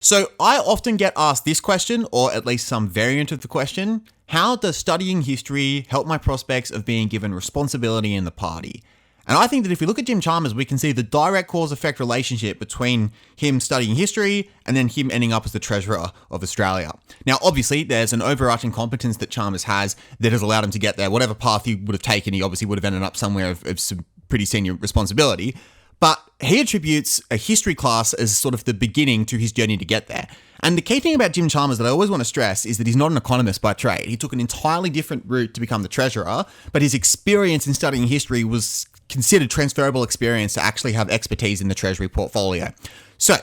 So I often get asked this question, or at least some variant of the question: how does studying history help my prospects of being given responsibility in the party? And I think that if we look at Jim Chalmers, we can see the direct cause-effect relationship between him studying history and then him ending up as the Treasurer of Australia. Now, obviously, there's an overarching competence that Chalmers has that has allowed him to get there. Whatever path he would have taken, he obviously would have ended up somewhere of some pretty senior responsibility. But he attributes a history class as sort of the beginning to his journey to get there. And the key thing about Jim Chalmers that I always want to stress is that he's not an economist by trade. He took an entirely different route to become the treasurer, but his experience in studying history was considered transferable experience to actually have expertise in the treasury portfolio. So,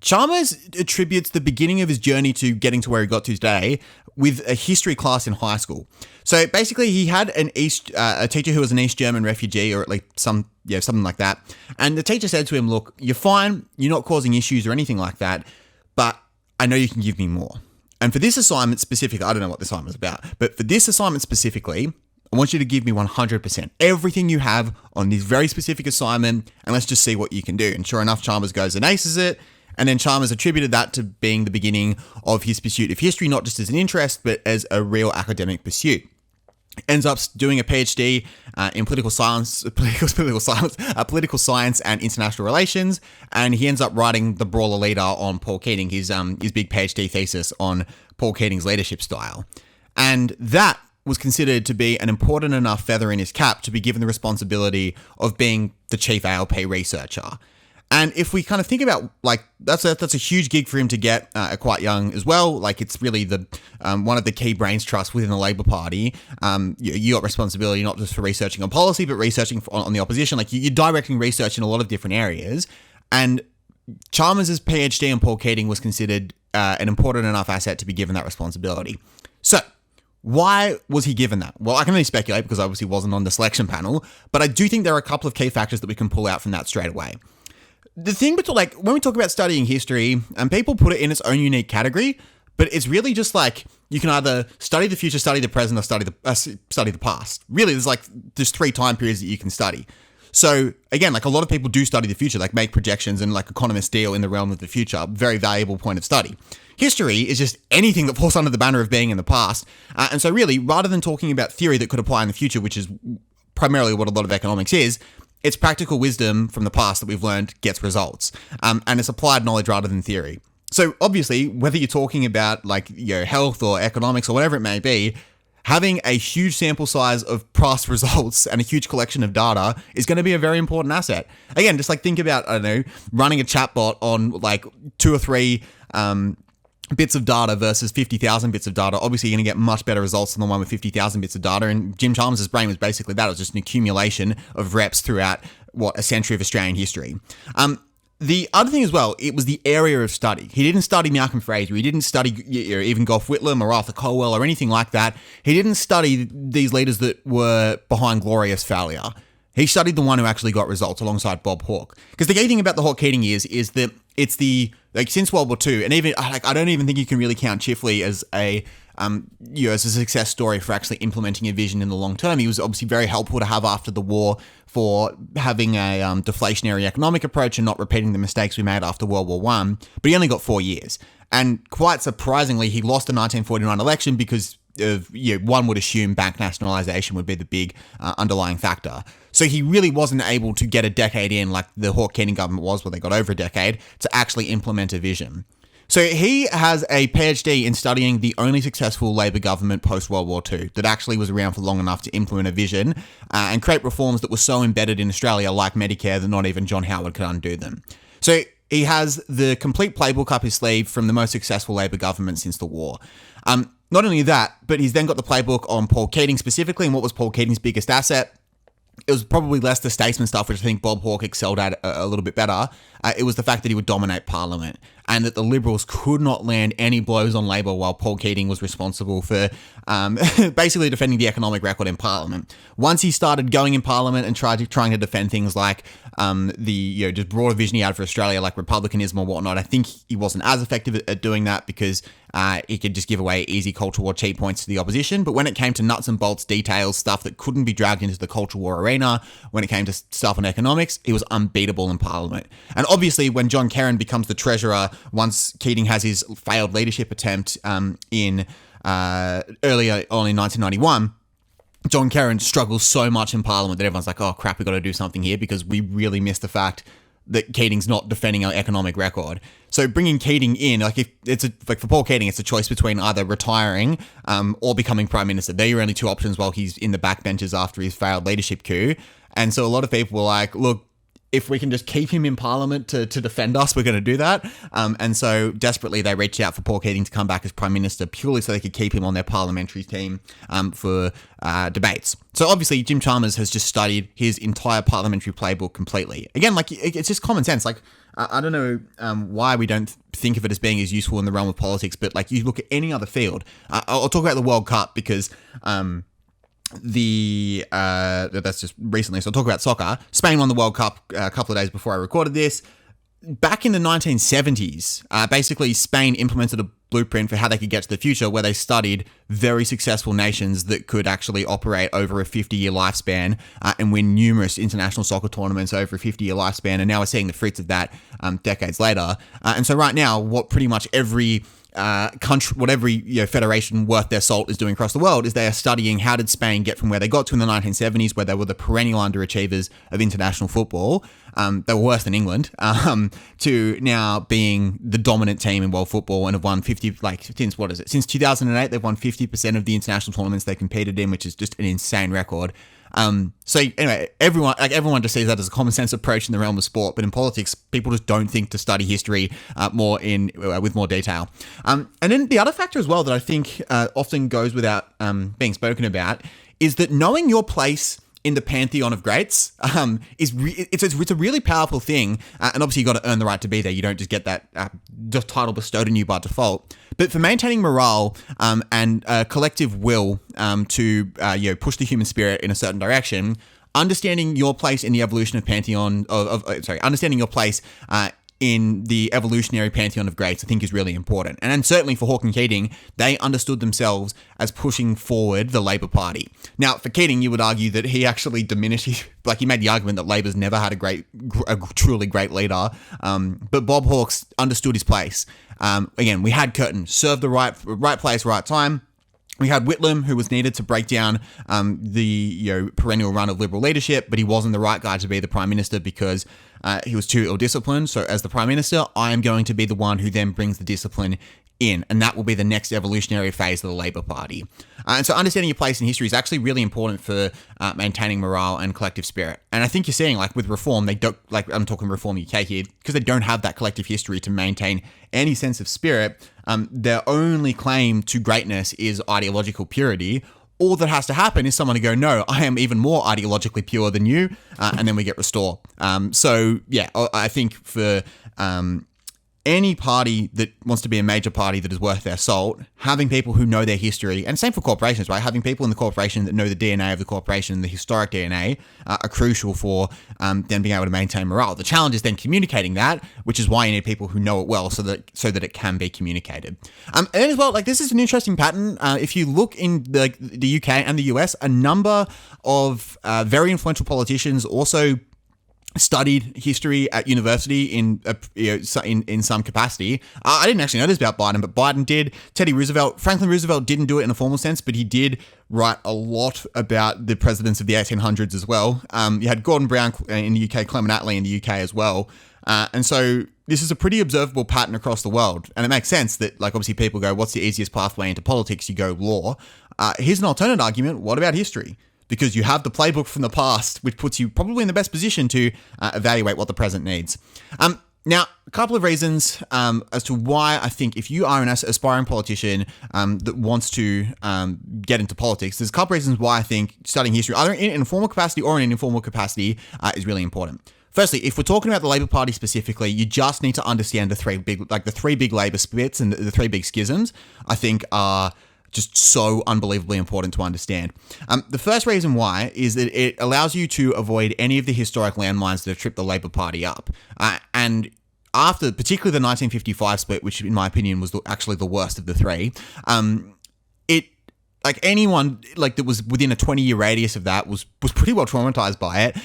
Chalmers attributes the beginning of his journey to getting to where he got to today with a history class in high school. So basically, he had a teacher who was an East German refugee, or at least something like that. And the teacher said to him, "Look, you're fine. You're not causing issues or anything like that, but I know you can give me more. And for this assignment specifically, I don't know what the assignment was about, but for this assignment specifically, I want you to give me 100%, everything you have on this very specific assignment, and let's just see what you can do." And sure enough, Chalmers goes and aces it. And then Chalmers attributed that to being the beginning of his pursuit of history, not just as an interest, but as a real academic pursuit. Ends up doing a PhD in political science and international relations, and he ends up writing The Brawler Leader on Paul Keating, his big PhD thesis on Paul Keating's leadership style. And that was considered to be an important enough feather in his cap to be given the responsibility of being the chief ALP researcher. And if we kind of think about, like, that's a huge gig for him to get quite young as well. Like, it's really the one of the key brains trusts within the Labor Party. You got responsibility not just for researching on policy, but researching on the opposition. Like, you're directing research in a lot of different areas. And Chalmers' PhD on Paul Keating was considered an important enough asset to be given that responsibility. So, why was he given that? Well, I can only speculate because I obviously wasn't on the selection panel, but I do think there are a couple of key factors that we can pull out from that straight away. The thing, like, when we talk about studying history, and people put it in its own unique category, but it's really just like you can either study the future, study the present, or study the past. Really, there's 3 time periods that you can study. So again, like, a lot of people do study the future, like make projections, and like economists deal in the realm of the future. Very valuable point of study. History is just anything that falls under the banner of being in the past. And so really, rather than talking about theory that could apply in the future, which is primarily what a lot of economics is, it's practical wisdom from the past that we've learned gets results. And it's applied knowledge rather than theory. So obviously, whether you're talking about like, health or economics or whatever it may be, having a huge sample size of past results and a huge collection of data is going to be a very important asset. Again, just like think about, I don't know, running a chatbot on like 2 or 3 bits of data versus 50,000 bits of data. Obviously, you're going to get much better results than the one with 50,000 bits of data. And Jim Chalmers' brain was basically that. It was just an accumulation of reps throughout, a century of Australian history. The other thing as well, it was the area of study. He didn't study Malcolm Fraser. He didn't study even Gough Whitlam or Arthur Colwell or anything like that. He didn't study these leaders that were behind glorious failure. He studied the one who actually got results alongside Bob Hawke. Because the key thing about the Hawke Keating is that it's since World War II, and even I don't even think you can really count Chifley as a success story for actually implementing a vision in the long term. He was obviously very helpful to have after the war for having a deflationary economic approach and not repeating the mistakes we made after World War I. But he only got 4 years, and quite surprisingly, he lost the 1949 election because one would assume bank nationalisation would be the big underlying factor. So he really wasn't able to get a decade in like the Hawke Keating government was, where they got over a decade, to actually implement a vision. So he has a PhD in studying the only successful Labor government post-World War II that actually was around for long enough to implement a vision and create reforms that were so embedded in Australia, like Medicare, that not even John Howard could undo them. So he has the complete playbook up his sleeve from the most successful Labor government since the war. Not only that, but he's then got the playbook on Paul Keating specifically, and what was Paul Keating's biggest asset? It was probably less the statesman stuff, which I think Bob Hawke excelled at a little bit better. It was the fact that he would dominate Parliament, and that the Liberals could not land any blows on Labor while Paul Keating was responsible for basically defending the economic record in Parliament. Once he started going in Parliament and trying to defend things like just broader vision he had for Australia, like republicanism or whatnot, I think he wasn't as effective at doing that because he could just give away easy culture war cheap points to the opposition. But when it came to nuts and bolts details, stuff that couldn't be dragged into the culture war arena, when it came to stuff on economics, he was unbeatable in Parliament. And obviously, when John Kerrin becomes the Treasurer once Keating has his failed leadership attempt in earlier on in 1991, John Kerrin struggles so much in Parliament that everyone's like, oh crap, we've got to do something here because we really missed the fact that Keating's not defending our economic record. So bringing Keating in, like if it's for Paul Keating, it's a choice between either retiring or becoming Prime Minister. They're your only two options while he's in the backbenches after his failed leadership coup. And so a lot of people were like, look, if we can just keep him in Parliament to defend us, we're going to do that. And so desperately they reached out for Paul Keating to come back as Prime Minister purely so they could keep him on their parliamentary team for debates. So obviously Jim Chalmers has just studied his entire parliamentary playbook completely. Again, like it's just common sense. Like I don't know why we don't think of it as being as useful in the realm of politics, but like you look at any other field. I'll talk about the World Cup because that's just recently, so I'll talk about soccer. Spain won the World Cup a couple of days before I recorded this. Back in the 1970s, basically Spain implemented a blueprint for how they could get to the future, where they studied very successful nations that could actually operate over a 50-year lifespan and win numerous international soccer tournaments over a 50-year lifespan. And now we're seeing the fruits of that decades later. And so right now, what pretty much every country, what every federation worth their salt is doing across the world is they are studying how did Spain get from where they got to in the 1970s, where they were the perennial underachievers of international football. They were worse than England, to now being the dominant team in world football and have won 50, since 2008, they've won 50% of the international tournaments they competed in, which is just an insane record. So anyway, everyone just sees that as a common sense approach in the realm of sport, but in politics, people just don't think to study history with more detail. And then the other factor as well that I think often goes without being spoken about is that knowing your place in the pantheon of greats it's a really powerful thing, and obviously you got to earn the right to be there. You don't just get that just title bestowed on you by default. But for maintaining morale and collective will to push the human spirit in a certain direction, understanding your place in the evolution of pantheon understanding your place in the evolutionary pantheon of greats, I think is really important. And then certainly for Hawke and Keating, they understood themselves as pushing forward the Labor Party. Now, for Keating, you would argue that he actually diminished, he made the argument that Labor's never had a truly great leader. But Bob Hawke understood his place. Again, we had Curtin, served the right place, right time. We had Whitlam, who was needed to break down the perennial run of Liberal leadership, but he wasn't the right guy to be the Prime Minister because he was too ill-disciplined. So as the Prime Minister, I am going to be the one who then brings the discipline in, and that will be the next evolutionary phase of the Labor Party. And so understanding your place in history is actually really important for maintaining morale and collective spirit. And I think you're seeing, with Reform, they don't, I'm talking Reform UK here, because they don't have that collective history to maintain any sense of spirit. Their only claim to greatness is ideological purity. All that has to happen is someone to go, no, I am even more ideologically pure than you, and then we get Restore. So yeah, I think for any party that wants to be a major party that is worth their salt, having people who know their history, and same for corporations, right? Having people in the corporation that know the DNA of the corporation, the historic DNA, are crucial for them being able to maintain morale. The challenge is then communicating that, which is why you need people who know it well so that it can be communicated. And then as well, this is an interesting pattern. If you look in the UK and the US, a number of very influential politicians also studied history at university in some capacity. I didn't actually know this about Biden, but Biden did. Franklin Roosevelt didn't do it in a formal sense, but he did write a lot about the presidents of the 1800s as well. You had Gordon Brown in the UK, Clement Attlee in the UK as well. And so this is a pretty observable pattern across the world. And it makes sense that, obviously people go, what's the easiest pathway into politics? You go law. Here's an alternate argument. What about history? Because you have the playbook from the past, which puts you probably in the best position to evaluate what the present needs. Now, a couple of reasons as to why I think if you are an aspiring politician that wants to get into politics, there's a couple of reasons why I think studying history, either in a formal capacity or in an informal capacity, is really important. Firstly, if we're talking about the Labor Party specifically, you just need to understand the three big Labor splits and the three big schisms, I think are just so unbelievably important to understand. The first reason why is that it allows you to avoid any of the historic landmines that have tripped the Labor Party up. And after, particularly the 1955 split, which in my opinion was actually the worst of the three, it like anyone like that was within a 20-year radius of that was pretty well traumatized by it.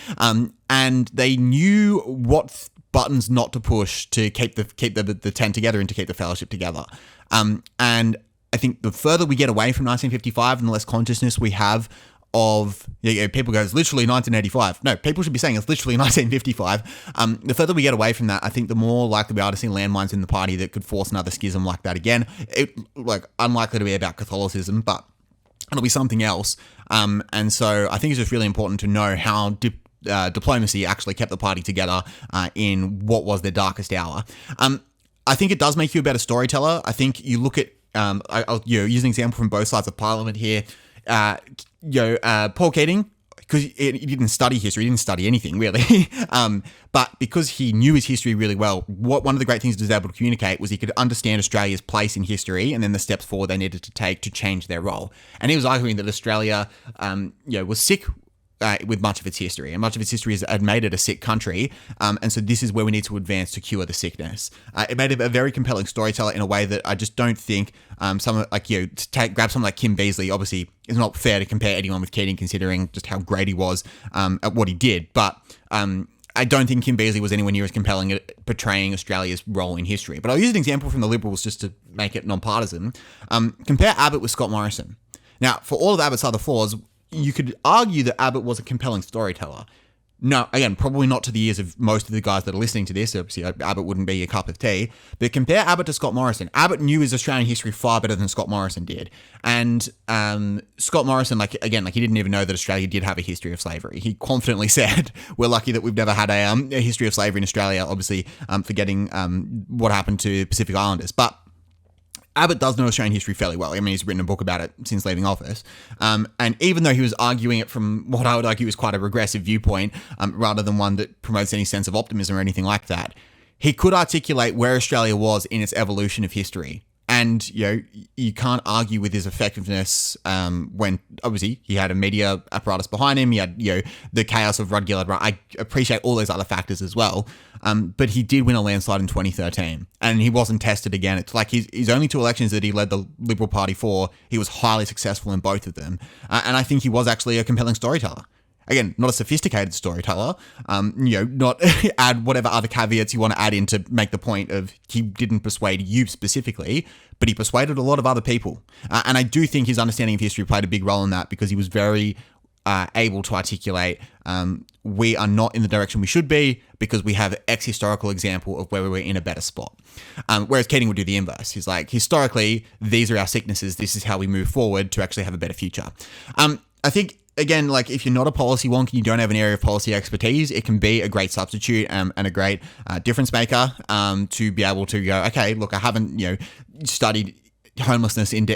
And they knew what buttons not to push to keep the tent together and to keep the fellowship together. And I think the further we get away from 1955 and the less consciousness we have of, people go, it's literally 1985. No, people should be saying it's literally 1955. The further we get away from that, I think the more likely we are to see landmines in the party that could force another schism like that again. Unlikely to be about Catholicism, but it'll be something else. And so I think it's just really important to know how diplomacy actually kept the party together in what was their darkest hour. I think it does make you a better storyteller. I think you look at, I'll use an example from both sides of Parliament here. Paul Keating, because he didn't study history, he didn't study anything really, but because he knew his history really well, one of the great things he was able to communicate was he could understand Australia's place in history and then the steps forward they needed to take to change their role. And he was arguing that Australia, was sick with much of its history, and much of its history had made it a sick country, and so this is where we need to advance to cure the sickness. It made it a very compelling storyteller in a way that I just don't think grab someone like Kim Beazley. Obviously, it's not fair to compare anyone with Keating, considering just how great he was at what he did, but I don't think Kim Beazley was anywhere near as compelling at portraying Australia's role in history. But I'll use an example from the Liberals just to make it non-partisan. Compare Abbott with Scott Morrison. Now, for all of Abbott's other flaws, you could argue that Abbott was a compelling storyteller. No, again, probably not to the ears of most of the guys that are listening to this. Obviously, Abbott wouldn't be a cup of tea. But compare Abbott to Scott Morrison. Abbott knew his Australian history far better than Scott Morrison did. And Scott Morrison, he didn't even know that Australia did have a history of slavery. He confidently said, we're lucky that we've never had a history of slavery in Australia, obviously forgetting what happened to Pacific Islanders. But Abbott does know Australian history fairly well. I mean, he's written a book about it since leaving office. And even though he was arguing it from what I would argue is quite a regressive viewpoint, rather than one that promotes any sense of optimism or anything like that, he could articulate where Australia was in its evolution of history. And, you can't argue with his effectiveness when, obviously, he had a media apparatus behind him. He had, the chaos of Rudd Gillard. I appreciate all those other factors as well. But he did win a landslide in 2013. And he wasn't tested again. It's like his only two elections that he led the Liberal Party for, he was highly successful in both of them. And I think he was actually a compelling storyteller. Again, not a sophisticated storyteller, not add whatever other caveats you want to add in to make the point of he didn't persuade you specifically, but he persuaded a lot of other people. And I do think his understanding of history played a big role in that, because he was very able to articulate, we are not in the direction we should be because we have X historical example of where we were in a better spot. Whereas Keating would do the inverse. He's like, historically, these are our sicknesses. This is how we move forward to actually have a better future. I think, again, if you're not a policy wonk and you don't have an area of policy expertise, it can be a great substitute and a great difference maker to be able to go, okay, look, I haven't, studied homelessness in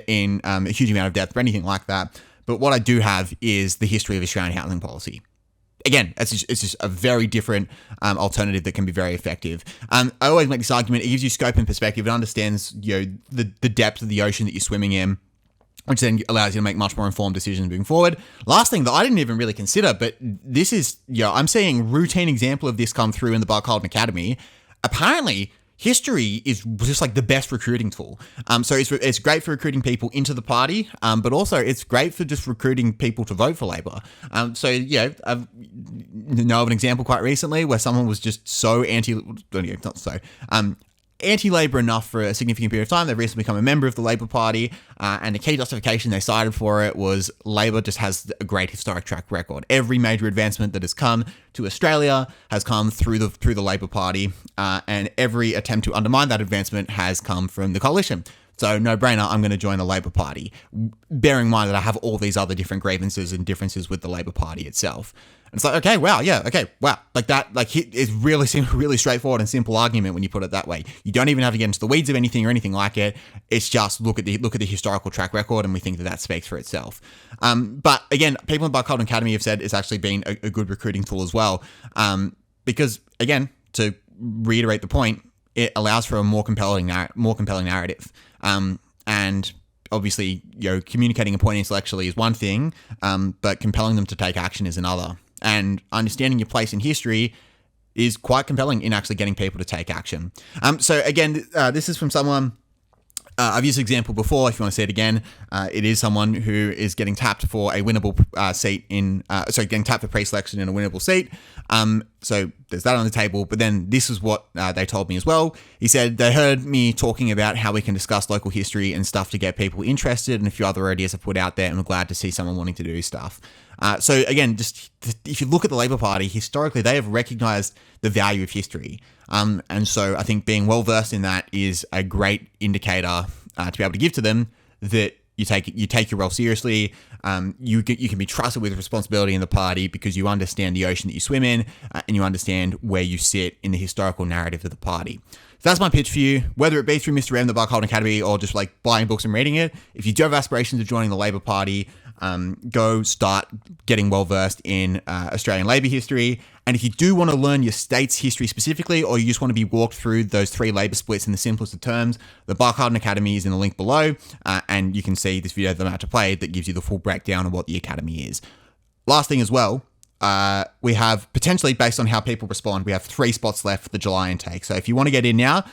a huge amount of depth or anything like that. But what I do have is the history of Australian housing policy. Again, it's just a very different alternative that can be very effective. I always make this argument, it gives you scope and perspective. It understands, the depth of the ocean that you're swimming in, which then allows you to make much more informed decisions moving forward. Last thing that I didn't even really consider, but this is, I'm seeing routine example of this come through in the Barcaldine Academy. Apparently, history is just the best recruiting tool. So it's great for recruiting people into the party, but also it's great for just recruiting people to vote for Labor. I know of an example quite recently where someone was just so anti-Labor enough for a significant period of time. They've recently become a member of the Labor Party, and the key justification they cited for it was Labor just has a great historic track record. Every major advancement that has come to Australia has come through the Labor Party, and every attempt to undermine that advancement has come from the coalition. So no brainer, I'm going to join the Labor Party, bearing in mind that I have all these other different grievances and differences with the Labor Party itself. And it's okay, wow, yeah, okay, wow. It's really straightforward and simple argument when you put it that way. You don't even have to get into the weeds of anything or anything like it. It's just look at the historical track record, and we think that speaks for itself. But again, people in Barcaldine Academy have said it's actually been a good recruiting tool as well. Because again, to reiterate the point, it allows for a more compelling narrative. And obviously, communicating a point intellectually is one thing, but compelling them to take action is another. And understanding your place in history is quite compelling in actually getting people to take action. So again, this is from someone I've used this example before. If you want to see it again, it is someone who is getting tapped for a winnable seat getting tapped for pre-selection in a winnable seat. So there's that on the table. But then this is what they told me as well. He said they heard me talking about how we can discuss local history and stuff to get people interested, and a few other ideas I put out there, and we're glad to see someone wanting to do stuff. So again, just if you look at the Labor Party, historically, they have recognized the value of history. And so I think being well versed in that is a great indicator to be able to give to them that you take your role seriously. You can be trusted with responsibility in the party because you understand the ocean that you swim in, and you understand where you sit in the historical narrative of the party. So that's my pitch for you, whether it be through Mr. M, the Buck Holden Academy, or just like buying books and reading it. If you do have aspirations of joining the Labor Party, go start getting well versed in Australian labour history. And if you do want to learn your state's history specifically, or you just want to be walked through those 3 labour splits in the simplest of terms, the Buck Holden Academy is in the link below, and you can see this video that I'm about to play that gives you the full breakdown of what the academy is. Last thing as well, we have potentially, based on how people respond, we have 3 spots left for the July intake. So if you want to get in now,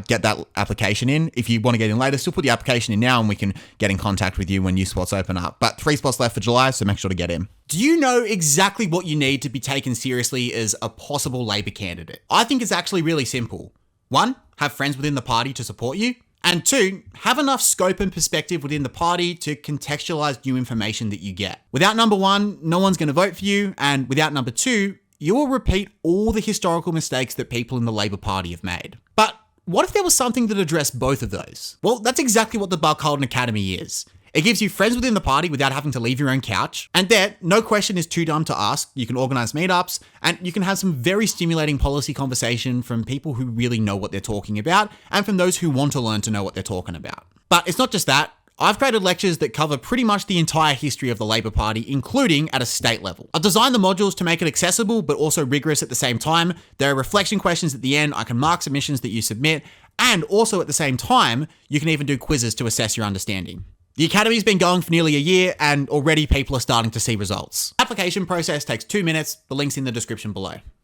get that application in. If you want to get in later, still put the application in now and we can get in contact with you when new spots open up. But 3 spots left for July, so make sure to get in. Do you know exactly what you need to be taken seriously as a possible Labor candidate? I think it's actually really simple. 1, have friends within the party to support you. And 2, have enough scope and perspective within the party to contextualize new information that you get. Without number 1, no one's going to vote for you. And without number 2, you will repeat all the historical mistakes that people in the Labor Party have made. But what if there was something that addressed both of those? Well, that's exactly what the Buck Holden Academy is. It gives you friends within the party without having to leave your own couch. And there, no question is too dumb to ask. You can organize meetups and you can have some very stimulating policy conversation from people who really know what they're talking about and from those who want to learn to know what they're talking about. But it's not just that. I've created lectures that cover pretty much the entire history of the Labor Party, including at a state level. I've designed the modules to make it accessible, but also rigorous at the same time. There are reflection questions at the end. I can mark submissions that you submit. And also at the same time, you can even do quizzes to assess your understanding. The Academy's been going for nearly a year and already people are starting to see results. Application process takes 2 minutes. The link's in the description below.